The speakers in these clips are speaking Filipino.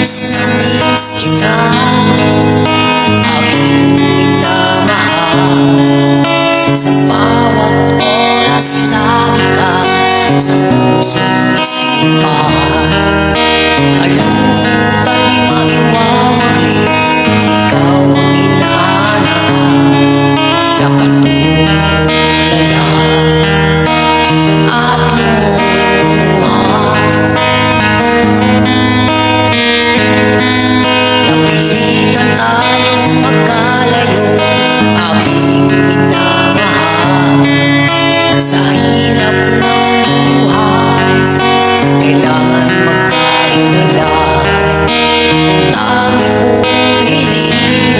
Miss na miss kita, aking minamahal. Sa bawat oras lagi ka sa puso't isipan. Kalungkutan di maiwawagli, ikaw ang hinahanap. Nakatulala at lumuha. Napilitan tayong magkalayo, aking minamahal. Sa hirap ng buhay, kailangan magkahiwalay. Dami kong hiling,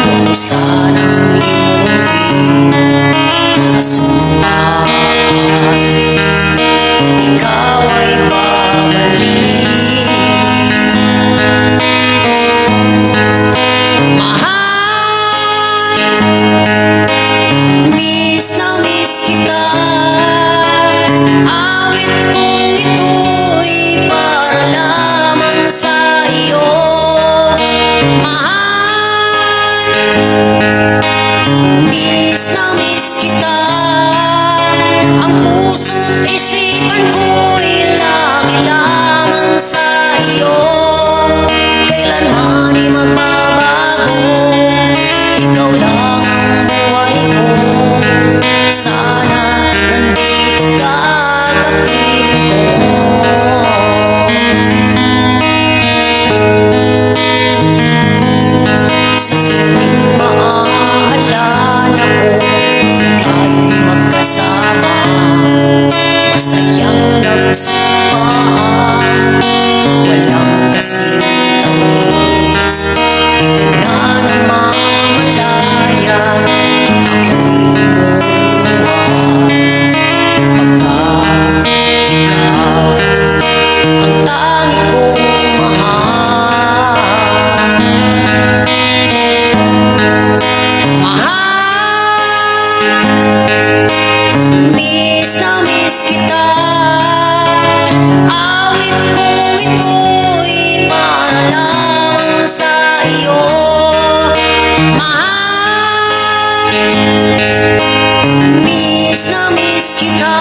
huwag mo sanang limutin. Nasumaan, ikaw ay babalik. Miss na miss kita, awit kong ito'y para lamang sa iyo. Mahal, miss na miss kita, ang puso't isipan ko'y lagi lamang sa iyo. Kailanman di magbabago, ikaw lang ang buhay ko. Sana nandito ka kapiling ko. Sa tuwing maaalala ko na tayo'y magkasama, masayang nagsumpaan, walang kasing tamis. Ito na namamalayan, ako'y lumuluha. Pagkat ikaw ang tangi kong mahal. Mahal, miss na miss kita, awit kong ito'y para lamang sa iyo. Mahal, miss na miss kita,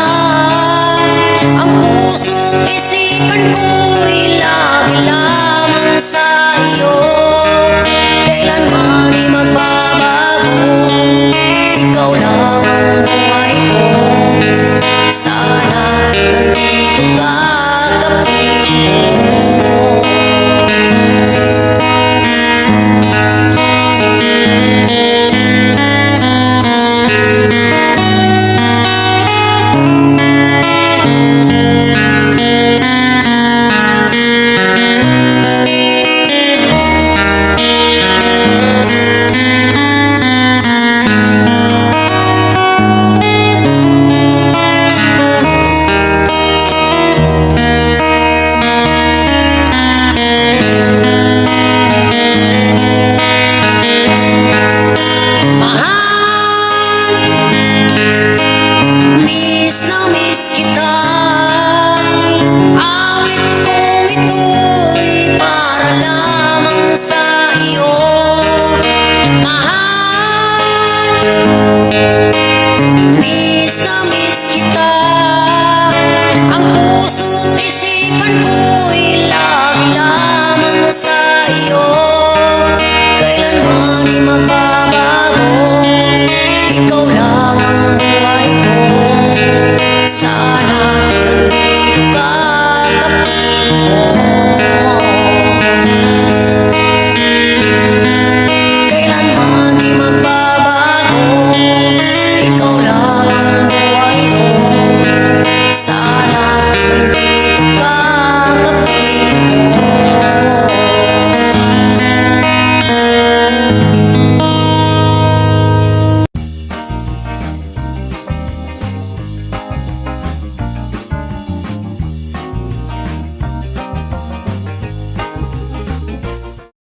ang puso't isipan ko'y lagi lamang sa iyo. Kailanman di magbabago, ikaw lang ang buhay ko. Sana nandito ka kapiling ko. Miss na miss kita, awit kong ito'y para lamang sa iyo. Mahal, miss na miss kita, ang puso't isipan ko'y lagi lamang sa iyo. Kailanman di magbabago, ikaw lang ang buhay ko. Sana nandito ka kapiling